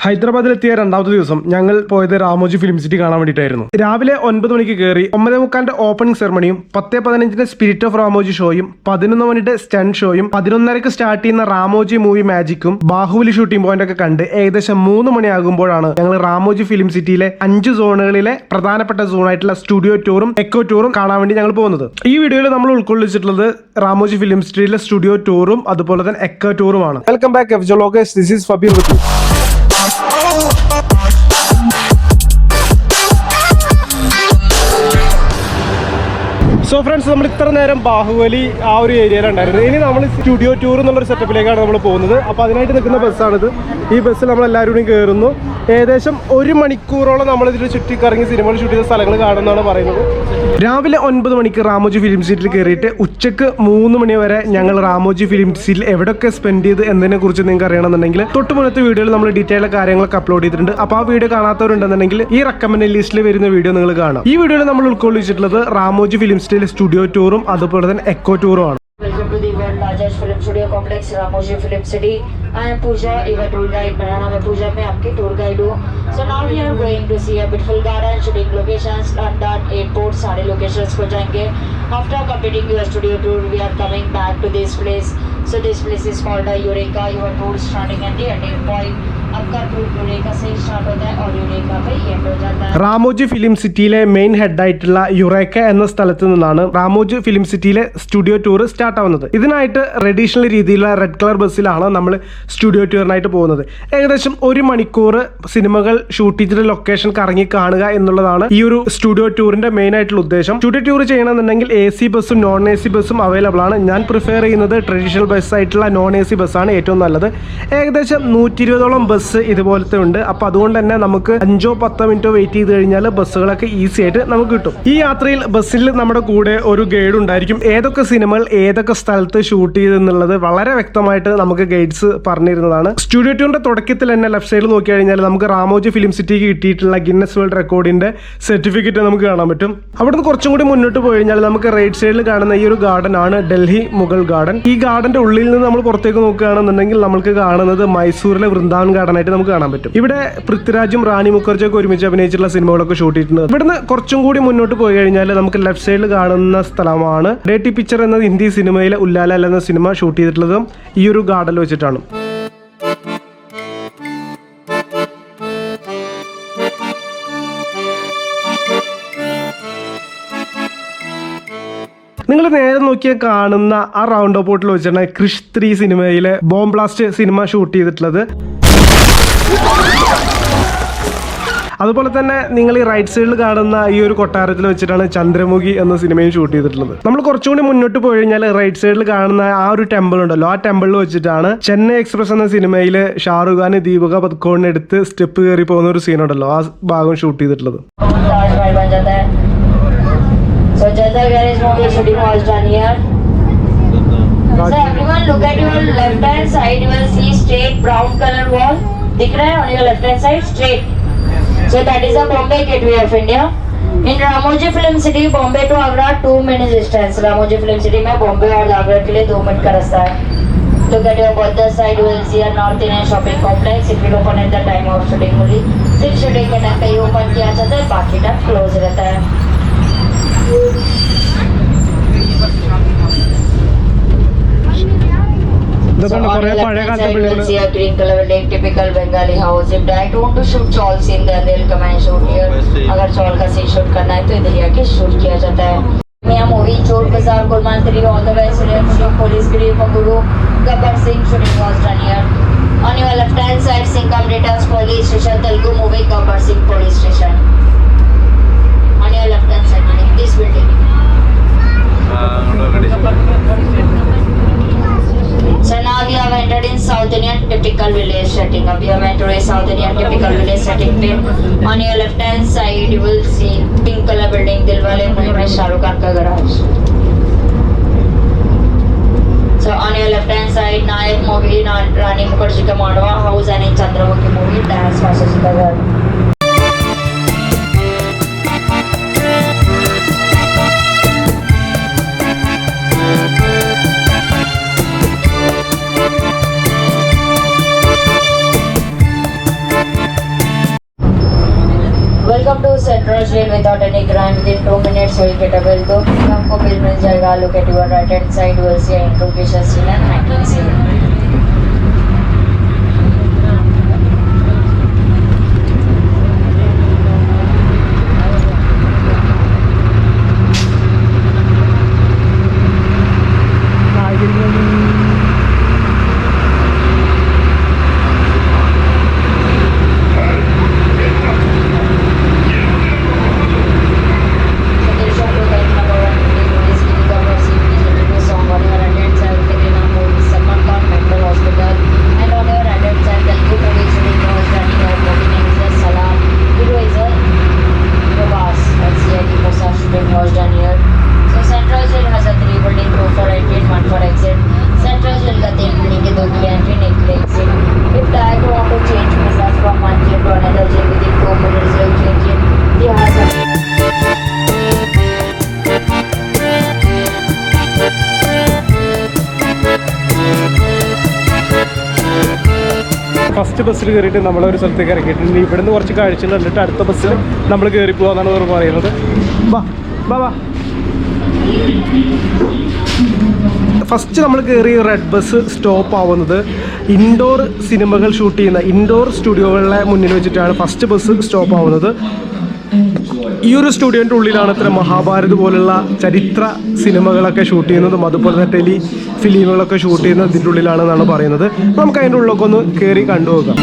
ഹൈദരാബാദിലെത്തിയ രണ്ടാമത്തെ ദിവസം ഞങ്ങൾ പോയത് രാമോജി ഫിലിം സിറ്റി കാണാൻ വേണ്ടിയിട്ടായിരുന്നു. രാവിലെ 9 മണിക്ക് കയറി 9:45 ഓപ്പണിംഗ് സെറമണിയും 10:15 സ്പിരിറ്റ് ഓഫ് രാമോജി ഷോയും 11 മണിയുടെ സ്റ്റൺ ഷോയും 11:30 സ്റ്റാർട്ട് ചെയ്യുന്ന രാമോജി മൂവി മാജിക്കും ബാഹുബലി ഷൂട്ടിംഗ് പോയിന്റ് ഒക്കെ കണ്ട് ഏകദേശം 3 മണിയാകുമ്പോഴാണ് ഞങ്ങൾ രാമോജി ഫിലിം സിറ്റിയിലെ 5 സോണുകളിലെ പ്രധാനപ്പെട്ട സോണായിട്ടുള്ള സ്റ്റുഡിയോ ടൂറും എക്കോ ടൂറും കാണാൻ വേണ്ടി ഞങ്ങൾ പോകുന്നത്. ഈ വീഡിയോയിൽ നമ്മൾ ഉൾക്കൊള്ളിച്ചിട്ടുള്ളത് രാമോജി ഫിലിം സിറ്റിയിലെ സ്റ്റുഡിയോ ടൂറും അതുപോലെ തന്നെ എക്കോ ടൂറുമാണ്. വെൽക്കം ബാക്ക് എഫ് ജോലോഗസ്. This is Fabeer with you. So friends, നമ്മൾ ഇത്ര നേരം ബാഹുബലി ആ ഒരു ഏരിയയിലുണ്ടായിരുന്നു. ഇനി നമ്മൾ സ്റ്റുഡിയോ ടൂർ എന്നുള്ളൊരു സെറ്റപ്പിലേക്കാണ് നമ്മൾ പോകുന്നത്. അപ്പോൾ അതിനായിട്ട് നിൽക്കുന്ന ബസ്സാണിത്. ഈ ബസ്സിൽ നമ്മൾ എല്ലാവരും കൂടി കയറുന്നു. ഏകദേശം 1 മണിക്കൂറോളം നമ്മളിതിൽ ചുറ്റിക്കറങ്ങി സിനിമകൾ ഷൂട്ട് ചെയ്ത സ്ഥലങ്ങൾ കാണുമെന്നാണ് പറയുന്നത്. രാവിലെ 9 മണിക്ക് രാമോജി ഫിലിം സിറ്റിയിൽ കയറിയിട്ട് ഉച്ചക്ക് 3 മണി വരെ ഞങ്ങൾ രാമോജി ഫിലിം സിറ്റിയിൽ എവിടെയൊക്കെ സ്പെൻഡ് ചെയ്ത് എന്നതിനെ കുറിച്ച് നിങ്ങൾക്ക് അറിയണമെന്നുണ്ടെങ്കിൽ തൊട്ട് മുന്നത്തെ വീഡിയോയിൽ നമ്മൾ ഡീറ്റെയിൽ കാര്യങ്ങളൊക്കെ അപ്ലോഡ് ചെയ്തിട്ടുണ്ട്. അപ്പോൾ ആ വീഡിയോ കാണാത്തവരുണ്ടെന്നുണ്ടെങ്കിൽ ഈ റെക്കമെൻഡ് ലിസ്റ്റിൽ വരുന്ന വീഡിയോ നിങ്ങൾ കാണാം. ഈ വീഡിയോയിൽ നമ്മൾ ഉൾക്കൊള്ളിച്ചിട്ടുള്ളത് രാമോജി ഫിലിം സിറ്റിയിലെ സ്റ്റുഡിയോ ടൂറും അതുപോലെ തന്നെ എക്കോ ടൂറും ആണ്. Welcome to the world largest film studio complex, Ramoji Film City. I am Pooja, your tour guide. मेरा नाम है पूजा, मैं आपकी tour guide हूँ. So now we are going to see a beautiful garden, shooting locations, London, airport, सारे locations को जाएंगे. After completing your studio tour, we are coming back to this place. So this place is called Eureka. Your tour starting at the ending point. आपका tour eureka से start होता है और eureka पे and हो जाता है. രാമോജി ഫിലിം സിറ്റിയിലെ മെയിൻ ഹെഡ് ആയിട്ടുള്ള യുറേക്ക എന്ന സ്ഥലത്ത് നിന്നാണ് Ramoji film city studio tour start ആവുന്നത്. ഇതിനായിട്ട് ട്രഡീഷണൽ രീതിയിലുള്ള റെഡ് കളർ ബസ്സിലാണ് നമ്മൾ സ്റ്റുഡിയോ ടൂറിനായിട്ട് പോകുന്നത്. ഏകദേശം 1 മണിക്കൂർ സിനിമകൾ ഷൂട്ട് ചെയ്തിട്ട് ലൊക്കേഷൻ കറങ്ങി കാണുക എന്നുള്ളതാണ് ഈ ഒരു സ്റ്റുഡിയോ ടൂറിന്റെ മെയിൻ ആയിട്ടുള്ള ഉദ്ദേശം. സ്റ്റുഡിയോ ടൂർ ചെയ്യണമെന്നുണ്ടെങ്കിൽ AC ബസ്സും നോൺ AC ബസ്സും അവൈലബിൾ ആണ്. ഞാൻ പ്രിഫർ ചെയ്യുന്നത് ട്രഡീഷണൽ ബസ് ആയിട്ടുള്ള നോൺ AC ബസ്സാണ് ഏറ്റവും നല്ലത്. ഏകദേശം 120ഓളം ബസ് ഇതുപോലത്തെ ഉണ്ട്. അപ്പൊ അതുകൊണ്ട് തന്നെ നമുക്ക് 5-10 മിനിറ്റോ വെയിറ്റ് ചെയ്ത് കഴിഞ്ഞാൽ ബസ്സുകളൊക്കെ ഈസി ആയിട്ട് നമുക്ക് കിട്ടും. ഈ യാത്രയിൽ ബസ്സിൽ നമ്മുടെ കൂടെ ഒരു ഗൈഡ് ഉണ്ടായിരിക്കും. ഏതൊക്കെ സിനിമകൾ ഏതൊക്കെ സ്ഥലത്ത് ഷൂട്ട് ചെയ്തെന്നുള്ളത് വളരെ വ്യക്തമായിട്ട് നമുക്ക് ഗൈഡ്സ് പറഞ്ഞിരുന്നതാണ്. സ്റ്റുഡിയോ ടൂറിന്റെ തുടക്കത്തിൽ തന്നെ ലെഫ്റ്റ് സൈഡിൽ നോക്കി കഴിഞ്ഞാൽ നമുക്ക് രാമോജി ഫിലിം സിറ്റിക്ക് കിട്ടിയിട്ടുള്ള ഗിന്നസ് വേൾഡ് റെക്കോർഡിന്റെ സർട്ടിഫിക്കറ്റ് നമുക്ക് കാണാൻ പറ്റും. അവിടുന്ന് കുറച്ചും കൂടി മുന്നോട്ട് പോയി കഴിഞ്ഞാൽ നമുക്ക് റൈറ്റ് സൈഡിൽ കാണുന്ന ഈ ഒരു ഗാർഡൻ ആണ് ഡൽഹി മുഗൾ ഗാർഡൻ. ഈ ഗാർഡന്റെ ഉള്ളിൽ നിന്ന് നമ്മൾ പുറത്തേക്ക് നോക്കുകയാണെന്നുണ്ടെങ്കിൽ നമുക്ക് കാണുന്നത് മൈസൂരിലെ വൃന്ദാവൻ ഗാർഡൻ ആയിട്ട് നമുക്ക് കാണാൻ പറ്റും. ഇവിടെ പൃഥ്വിരാജും റാണി മുഖർജിയൊക്കെ ഒരുമിച്ച് അഭിനയിച്ചിട്ടുള്ള സിനിമകളൊക്കെ ഷൂട്ട് ചെയ്തിട്ടുണ്ട്. ഇവിടുന്ന് കുറച്ചും കൂടി മുന്നോട്ട് പോയി കഴിഞ്ഞാൽ നമുക്ക് ലെഫ്റ്റ് സൈഡിൽ കാണുന്ന സ്ഥലമാണ് ഡേറ്റി പിക്ചർ എന്ന ഹിന്ദി സിനിമയിലെ ഉല്ലാല എന്ന സിനിമ ഷൂട്ട് ചെയ്തിട്ടുള്ളതും ഈ ഒരു ഗാർഡനിൽ വെച്ചിട്ടാണ്. നിങ്ങൾ നേരെ നോക്കിയാൽ കാണുന്ന ആ റൗണ്ട് അബൌട്ടിൽ വെച്ചാണ് ക്രിഷ് 3 സിനിമയിലെ ബോംബ് ബ്ലാസ്റ്റ് സിനിമ ഷൂട്ട് ചെയ്തിട്ടുള്ളത്. അതുപോലെ തന്നെ നിങ്ങൾ ഈ റൈറ്റ് സൈഡിൽ കാണുന്ന ഈ ഒരു കൊട്ടാരത്തിൽ വെച്ചിട്ടാണ് ചന്ദ്രമുഖി എന്ന സിനിമയും ഷൂട്ട് ചെയ്തിട്ടുള്ളത്. നമ്മൾ കുറച്ചുകൂടി മുന്നോട്ട് പോയി കഴിഞ്ഞാൽ റൈറ്റ് സൈഡിൽ കാണുന്ന ആ ഒരു ടെമ്പിൾ ഉണ്ടല്ലോ, ആ ടെമ്പിളിൽ വെച്ചിട്ടാണ് ചെന്നൈ എക്സ്പ്രസ് എന്ന സിനിമയിൽ ഷാറുഖ് ഖാൻ ദീപിക പദുക്കോണിനെ എടുത്ത് സ്റ്റെപ്പ് കയറി പോകുന്ന ഒരു സീൻ ഉണ്ടല്ലോ, ആ ഭാഗം ഷൂട്ട് ചെയ്തിട്ടുള്ളത്. So Jaitar Garage movie shooting was done here. So everyone look at your left hand side, you will see straight brown color wall. दिख रहा है on your left hand side straight. So that is the Bombay Gateway of India. In Ramoji Film City, Bombay to Agra 2 minutes distance. Ramoji Film City में Bombay और Agra के लिए 2 minute का रास्ता है. Look at your both the side, you will see a North Indian shopping complex. It will open at the time of shooting only. सिर्फ shooting के time पे ही open किया जाता है, बाकी टाइम close रहता है. So on the left hand side you will see a green color building, typical Bengali house. If direct want to shoot chawl scene, then they'll come and shoot here. अगर chawl का scene shoot करना है तो इधर ही आके shoot किया जाता है. यहाँ मूवी चोर बाजार गुलमान 3 all the way Suryamurti police Giri पगुरु Gabbar Singh shooting was done here. On your left hand side Singham Returns police station, Telugu movie Gabbar Singh police station. On your left hand side this building. So now we have entered in South Indian typical village setting. Abhi hum enter in South Indian typical village setting pe. On your left hand side you will see pink color building Dilwale movie mein Shahrukh Khan ka garage. So on your left hand side Nayak movie Rani Mukherjee ka Mandwa house and in Chandramukhi movie Dance Master ka घर. Central Jail without any crime within 2 minutes you will get a bill तो आपको bill मिल जाएगा. Look at your right hand side, you will see an interrogation scene and hacking scene. First ബസ്സിൽ കയറിയിട്ട് നമ്മളൊരു സ്ഥലത്തേക്ക് ഇറക്കിയിട്ടുണ്ട്. ഇവിടുന്ന് കുറച്ച് കാഴ്ചകൾ കണ്ടിട്ട് അടുത്ത ബസ്സിൽ നമ്മൾ കയറി പോകാന്നാണ് അവർ പറയുന്നത്. വാ വാ വാ. ഫസ്റ്റ് നമ്മൾ കയറിയ റെഡ് ബസ് സ്റ്റോപ്പ് ആവുന്നത് ഇൻഡോർ സിനിമകൾ ഷൂട്ട് ചെയ്യുന്ന ഇൻഡോർ സ്റ്റുഡിയോകളുടെ മുന്നിൽ വെച്ചിട്ടാണ് ഫസ്റ്റ് ബസ് സ്റ്റോപ്പ് ആവുന്നത്. ഈ ഒരു സ്റ്റുഡിയോൻ്റെ ഉള്ളിലാണ് ഇത്ര മഹാഭാരത് പോലുള്ള ചരിത്ര സിനിമകളൊക്കെ ഷൂട്ട് ചെയ്യുന്നതും അതുപോലെ തന്നെ ടെലി ഫിലിമുകളൊക്കെ ഷൂട്ട് ചെയ്യുന്നത് ഇതിൻ്റെ ഉള്ളിലാണെന്നാണ് പറയുന്നത്. നമുക്ക് അതിൻ്റെ ഉള്ളിലൊക്കെ ഒന്ന് കയറി കണ്ടുപോകാം.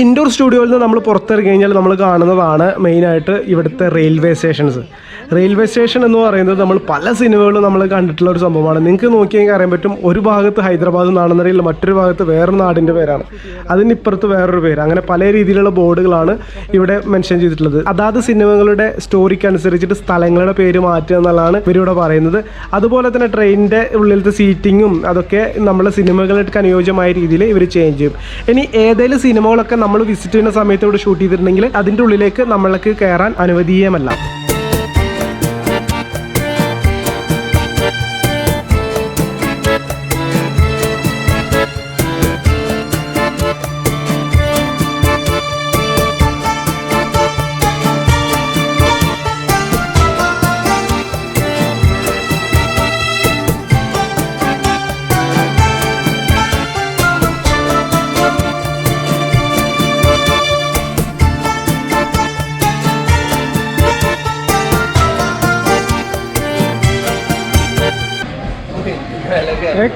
ഇൻഡോർ സ്റ്റുഡിയോയിൽ നിന്ന് നമ്മൾ പുറത്തിറങ്ങി കഴിഞ്ഞാൽ നമ്മൾ കാണുന്നതാണ് മെയിനായിട്ട് ഇവിടുത്തെ റെയിൽവേ സ്റ്റേഷൻസ്. റെയിൽവേ സ്റ്റേഷൻ എന്ന് പറയുന്നത് നമ്മൾ പല സിനിമകളിലും നമ്മൾ കണ്ടിട്ടുള്ള ഒരു സംഭവമാണ്. നിങ്ങൾക്ക് നോക്കിയെങ്കിൽ അറിയാൻ പറ്റും, ഒരു ഭാഗത്ത് ഹൈദരാബാദ് നാണെന്നറിയില്ല, മറ്റൊരു ഭാഗത്ത് വേറൊരു നാടിൻ്റെ പേരാണ്, അതിനിപ്പുറത്ത് വേറൊരു പേര്, അങ്ങനെ പല രീതിയിലുള്ള ബോർഡുകളാണ് ഇവിടെ മെൻഷൻ ചെയ്തിട്ടുള്ളത്. അതാത് സിനിമകളുടെ സ്റ്റോറിക്ക് അനുസരിച്ചിട്ട് സ്ഥലങ്ങളുടെ പേര് മാറ്റുക എന്നുള്ളതാണ് ഇവരിവിടെ പറയുന്നത്. അതുപോലെ തന്നെ ട്രെയിനിൻ്റെ ഉള്ളിലത്തെ സീറ്റിങ്ങും അതൊക്കെ നമ്മളെ സിനിമകൾക്ക് അനുയോജ്യമായ രീതിയിൽ ഇവർ ചേഞ്ച് ചെയ്യും. ഇനി ഏതെങ്കിലും സിനിമകളൊക്കെ നമ്മൾ വിസിറ്റ് ചെയ്യുന്ന സമയത്ത് ഇവിടെ ഷൂട്ട് ചെയ്തിട്ടുണ്ടെങ്കിൽ അതിൻ്റെ ഉള്ളിലേക്ക് നമ്മൾക്ക് കയറാൻ അനുവദീയമല്ല.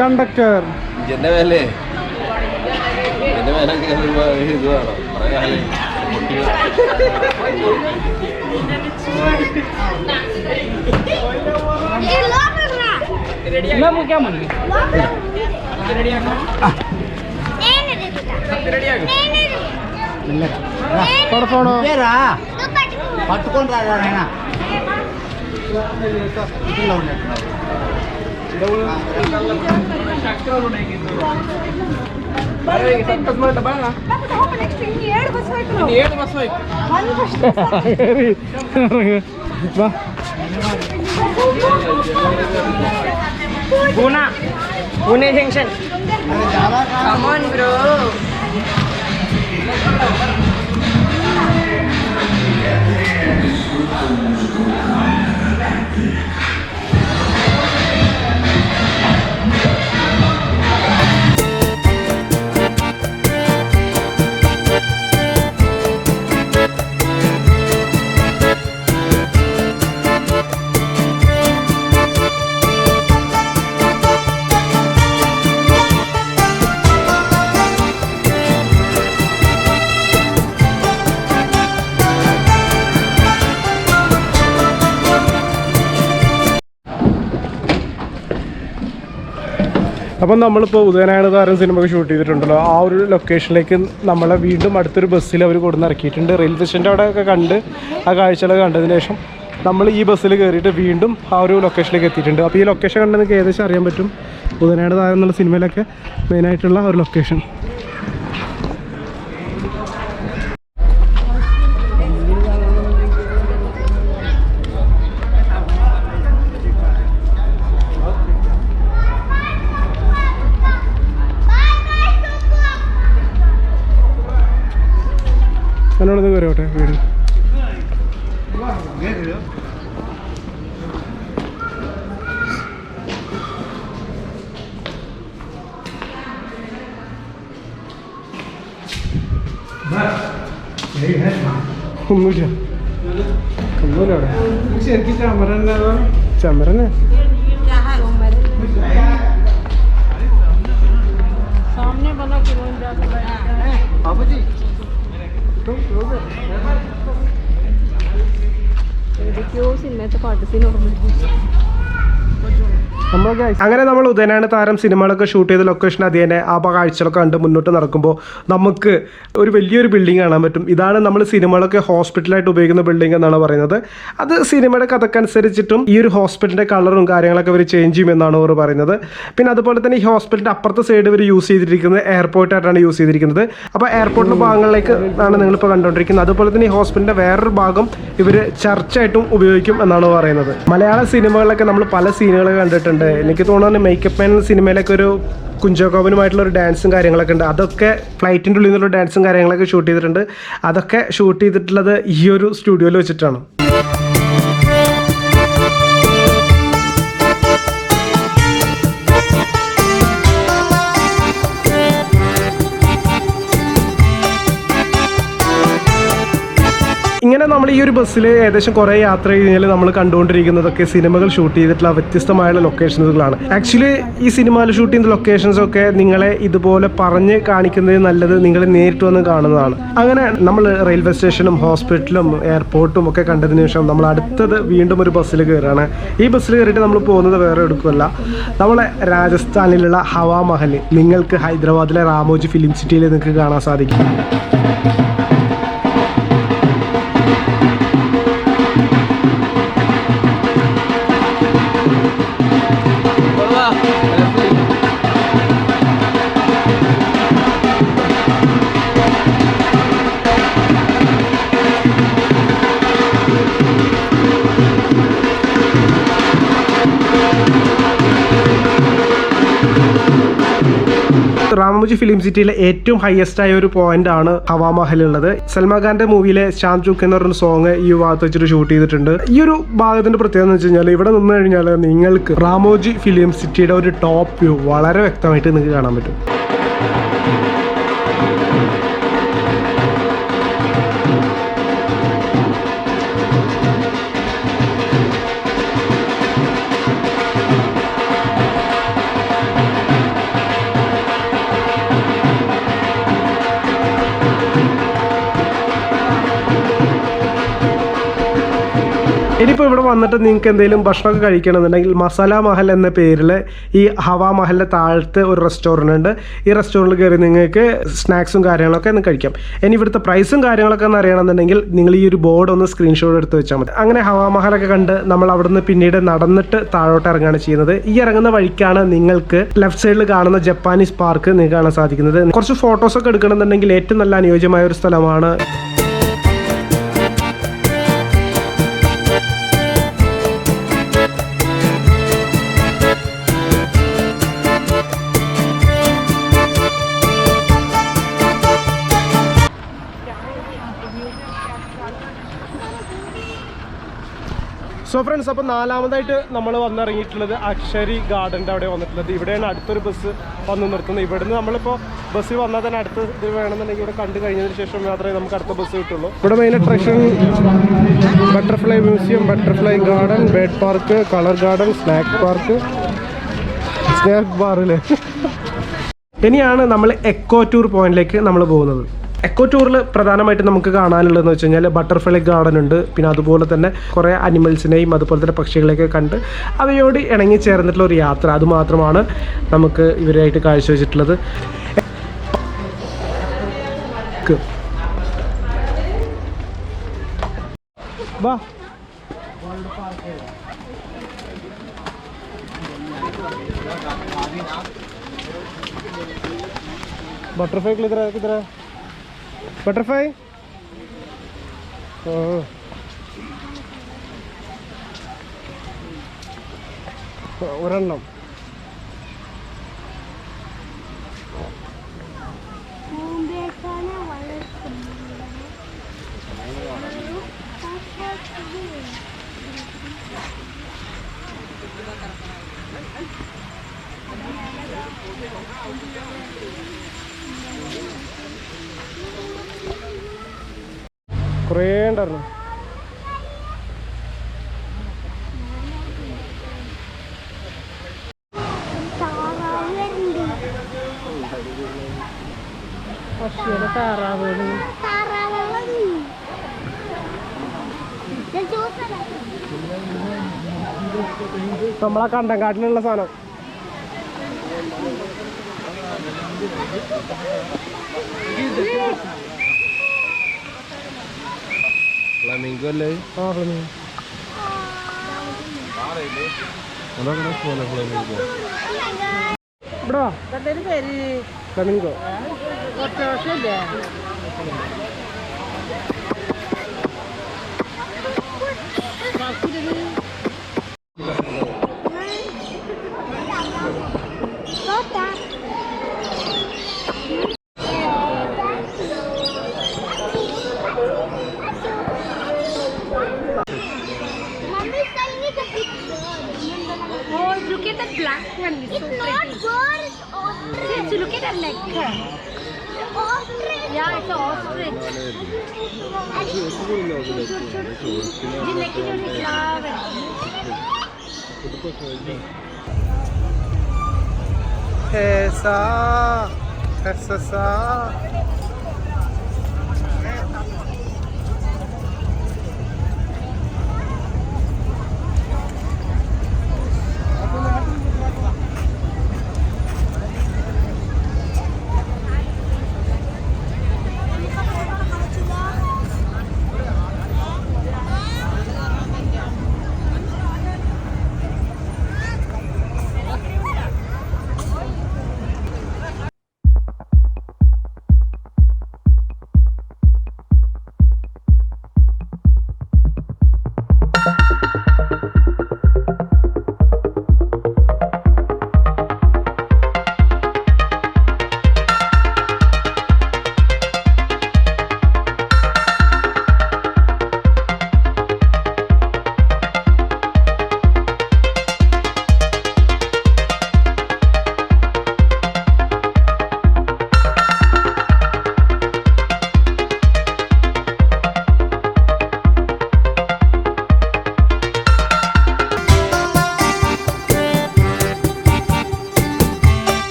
കണ്ടക്ടർ എന്റെ മേലെ ഇതാണോ పట్టుకుంటారా Pune Junction. Come on, bro. അപ്പം നമ്മളിപ്പോൾ ഉദയനാരായണ താരം സിനിമ ഷൂട്ട് ചെയ്തിട്ടുണ്ടല്ലോ, ആ ഒരു ലൊക്കേഷനിലേക്ക് നമ്മളെ വീണ്ടും അടുത്തൊരു ബസ്സിൽ അവർ കൊടുന്നിറക്കിയിട്ടുണ്ട്. റെയിൽവേ സ്റ്റേഷൻ്റെ അവിടെയൊക്കെ കണ്ട് ആ കാഴ്ചകളൊക്കെ കണ്ടതിന് ശേഷം നമ്മൾ ഈ ബസ്സിൽ കയറിയിട്ട് വീണ്ടും ആ ഒരു ലൊക്കേഷനിലേക്ക് എത്തിയിട്ടുണ്ട്. അപ്പോൾ ഈ ലൊക്കേഷൻ കണ്ട് നിങ്ങൾക്ക് ഏകദേശം അറിയാൻ പറ്റും ഉദയനാരായണ താരം എന്നുള്ള സിനിമയിലൊക്കെ മെയിനായിട്ടുള്ള ഒരു ലൊക്കേഷൻ. എന്നോടൊന്ന് കയറിയോട്ടെ വീട്. ഒന്നുമില്ല ഒന്നുമില്ല അവിടെ ശരിക്കും ചമരനെ അങ്ങനെ നമ്മൾ ഉദയനാരായണ താരം സിനിമകളൊക്കെ ഷൂട്ട് ചെയ്ത ലൊക്കേഷൻ അതിനെ ആ കാഴ്ചകളൊക്കെ കണ്ട് മുന്നോട്ട് നടക്കുമ്പോൾ നമുക്ക് ഒരു വലിയൊരു ബിൽഡിംഗ് കാണാൻ പറ്റും. ഇതാണ് നമ്മൾ സിനിമകളൊക്കെ ഹോസ്പിറ്റലായിട്ട് ഉപയോഗിക്കുന്ന ബിൽഡിംഗ് എന്നാണ് പറയുന്നത്. അത് സിനിമയുടെ കഥക്കനുസരിച്ചിട്ടും ഈ ഒരു ഹോസ്പിറ്റലിൻ്റെ കളറും കാര്യങ്ങളൊക്കെ അവർ ചേഞ്ച് ചെയ്യുമെന്നാണ് അവർ പറയുന്നത്. പിന്നെ അതുപോലെ തന്നെ ഈ ഹോസ്പിറ്റലിൻ്റെ അപ്പുറത്തെ സൈഡ് ഇവർ യൂസ് ചെയ്തിരിക്കുന്നത് എയർപോർട്ടായിട്ടാണ് യൂസ് ചെയ്തിരിക്കുന്നത്. അപ്പോൾ എയർപോർട്ടിൻ്റെ ഭാഗങ്ങളിലേക്ക് ആണ് നിങ്ങളിപ്പോൾ കണ്ടുകൊണ്ടിരിക്കുന്നത്. അതുപോലെ തന്നെ ഈ ഹോസ്പിറ്റലിൻ്റെ വേറൊരു ഭാഗം ഇവർ ചർച്ചായിട്ടും ഉപയോഗിക്കും എന്നാണ് പറയുന്നത്. മലയാള സിനിമകളിലൊക്കെ നമ്മൾ പല സീനുകളൊക്കെ കണ്ടിട്ടുണ്ട്. എനിക്ക് തോന്നുന്നു മേക്കപ്പ് മാൻ സിനിമയിലൊക്കെ ഒരു കുഞ്ചോക്കോവനുമായിട്ടുള്ള ഒരു ഡാൻസും കാര്യങ്ങളൊക്കെ ഉണ്ട്. അതൊക്കെ ഫ്ലൈറ്റിൻ്റെ ഉള്ളിൽ നിന്നുള്ള ഡാൻസും കാര്യങ്ങളൊക്കെ ഷൂട്ട് ചെയ്തിട്ടുണ്ട്. അതൊക്കെ ഷൂട്ട് ചെയ്തിട്ടുള്ളത് ഈ ഒരു സ്റ്റുഡിയോയിൽ വെച്ചിട്ടാണ്. ഇങ്ങനെ നമ്മൾ ഈ ഒരു ബസ്സിൽ ഏകദേശം കുറേ യാത്ര കഴിഞ്ഞാൽ നമ്മൾ കണ്ടുകൊണ്ടിരിക്കുന്നതൊക്കെ സിനിമകൾ ഷൂട്ട് ചെയ്തിട്ടുള്ള വ്യത്യസ്തമായുള്ള ലൊക്കേഷൻസുകളാണ്. ആക്ച്വലി ഈ സിനിമയിൽ ഷൂട്ട് ചെയ്യുന്ന ലൊക്കേഷൻസൊക്കെ നിങ്ങളെ ഇതുപോലെ പറഞ്ഞ് കാണിക്കുന്നത് നല്ലത് നിങ്ങൾ നേരിട്ട് വന്ന് കാണുന്നതാണ്. അങ്ങനെ നമ്മൾ റെയിൽവേ സ്റ്റേഷനും ഹോസ്പിറ്റലും എയർപോർട്ടും ഒക്കെ കണ്ടതിന് ശേഷം നമ്മൾ അടുത്തത് വീണ്ടും ഒരു ബസ്സിൽ കയറുകയാണ്. ഈ ബസ്സിൽ കയറിയിട്ട് നമ്മൾ പോകുന്നത് വേറെ എടുക്കുമല്ല, നമ്മളെ രാജസ്ഥാനിലുള്ള ഹവാ മഹൽ നിങ്ങൾക്ക് ഹൈദരാബാദിലെ റാമോജി ഫിലിം സിറ്റിയിൽ നിങ്ങൾക്ക് കാണാൻ സാധിക്കും. റാമോജി ഫിലിം സിറ്റിയിലെ ഏറ്റവും ഹയസ്റ്റ് ആയ ഒരു പോയിന്റ് ആണ് ഹവാ മഹൽ ഉള്ളത്. സൽമാൻ ഖാന്റെ മൂവിയിലെ ശ്യാം ചുക്ക് എന്ന് പറഞ്ഞ സോങ് ഈ ഭാഗത്ത് വെച്ചിട്ട് ഷൂട്ട് ചെയ്തിട്ടുണ്ട്. ഈ ഒരു ഭാഗത്തിന്റെ പ്രത്യേകത എന്ന് വെച്ച് കഴിഞ്ഞാൽ ഇവിടെ നിന്ന് കഴിഞ്ഞാൽ നിങ്ങൾക്ക് റാമോജി ഫിലിം സിറ്റിയുടെ ഒരു ടോപ്പ് വ്യൂ വളരെ വ്യക്തമായിട്ട് നിങ്ങൾക്ക് കാണാൻ പറ്റും. ഇനിയിപ്പോൾ ഇവിടെ വന്നിട്ട് നിങ്ങൾക്ക് എന്തെങ്കിലും ഭക്ഷണമൊക്കെ കഴിക്കണമെന്നുണ്ടെങ്കിൽ മസാല മഹൽ എന്ന പേരിൽ ഈ ഹവാ മഹലിൻ്റെ താഴത്തെ ഒരു റെസ്റ്റോറൻ്റ് ഉണ്ട്. ഈ റെസ്റ്റോറൻറ്റിൽ കയറി നിങ്ങൾക്ക് സ്നാക്സും കാര്യങ്ങളൊക്കെ ഒന്ന് കഴിക്കാം. ഇനി ഇവിടുത്തെ പ്രൈസും കാര്യങ്ങളൊക്കെ ഒന്ന് അറിയണമെന്നുണ്ടെങ്കിൽ നിങ്ങൾ ഈ ഒരു ബോർഡ് ഒന്ന് സ്ക്രീൻഷോട്ട് എടുത്ത് വെച്ചാൽ മതി. അങ്ങനെ ഹവാ മഹലൊക്കെ കണ്ട് നമ്മൾ അവിടുന്ന് പിന്നീട് നടന്നിട്ട് താഴോട്ട് ഇറങ്ങുകയാണ് ചെയ്യുന്നത്. ഈ ഇറങ്ങുന്ന വഴിക്കാണ് നിങ്ങൾക്ക് ലെഫ്റ്റ് സൈഡിൽ കാണുന്ന ജപ്പാനീസ് പാർക്ക് നിങ്ങൾക്ക് കാണാൻ സാധിക്കുന്നത്. കുറച്ച് ഫോട്ടോസൊക്കെ എടുക്കണമെന്നുണ്ടെങ്കിൽ ഏറ്റവും നല്ല അനുയോജ്യമായ ഒരു സ്ഥലമാണ്. സോ ഫ്രണ്ട്സ്, അപ്പോൾ നാലാമതായിട്ട് നമ്മൾ വന്നിറങ്ങിയിട്ടുള്ളത് അക്ഷരി ഗാർഡൻ്റെ അവിടെ വന്നിട്ടുള്ളത്. ഇവിടെയാണ് അടുത്തൊരു ബസ് വന്ന് നിർത്തുന്നത്. ഇവിടുന്ന് നമ്മളിപ്പോൾ ബസ്സിൽ വന്നാൽ തന്നെ അടുത്ത ഇത് വേണമെന്നുണ്ടെങ്കിൽ ഇവിടെ കണ്ടു കഴിഞ്ഞതിന് ശേഷം മാത്രമേ നമുക്ക് അടുത്ത ബസ് കിട്ടുള്ളൂ. ഇവിടെ main attraction butterfly museum, butterfly garden, bird park, colour garden, snack park, snack ബാറിൽ. ഇനിയാണ് നമ്മൾ എക്കോ ടൂർ പോയിന്റിലേക്ക് നമ്മൾ പോകുന്നത്. എക്കോ ടൂറിൽ പ്രധാനമായിട്ടും നമുക്ക് കാണാനുള്ളതെന്ന് വെച്ച് കഴിഞ്ഞാൽ ബട്ടർഫ്ലൈ ഗാർഡൻ ഉണ്ട്. പിന്നെ അതുപോലെ തന്നെ കുറേ അനിമൽസിനെയും അതുപോലെ തന്നെ പക്ഷികളെയൊക്കെ കണ്ട് അവയോട് ഇണങ്ങി ചേർന്നിട്ടുള്ള ഒരു യാത്ര, അതുമാത്രമാണ് നമുക്ക് ഇവരായിട്ട് കാഴ്ചവെച്ചിട്ടുള്ളത്. വാ बटरफ्लाई किधर है, किधर है बटरफ्लाई? ഒരെണ്ണം. കുറേ ഉണ്ടായിരുന്നു. നമ്മളെ കണ്ടങ്കാട്ടിലുള്ള സാധനം. ഫ്ലമിംഗോ അല്ലേ? ആ ഫ്ലമിംഗോ. അതാണ് ഫ്ലമിംഗോ. ഇവിടെ flamingo. Look at that black one. It's so not bird. It's ostrich. Look at her neck. Ostrich. Yeah, it's an ostrich. The neck is only flower. ऐसा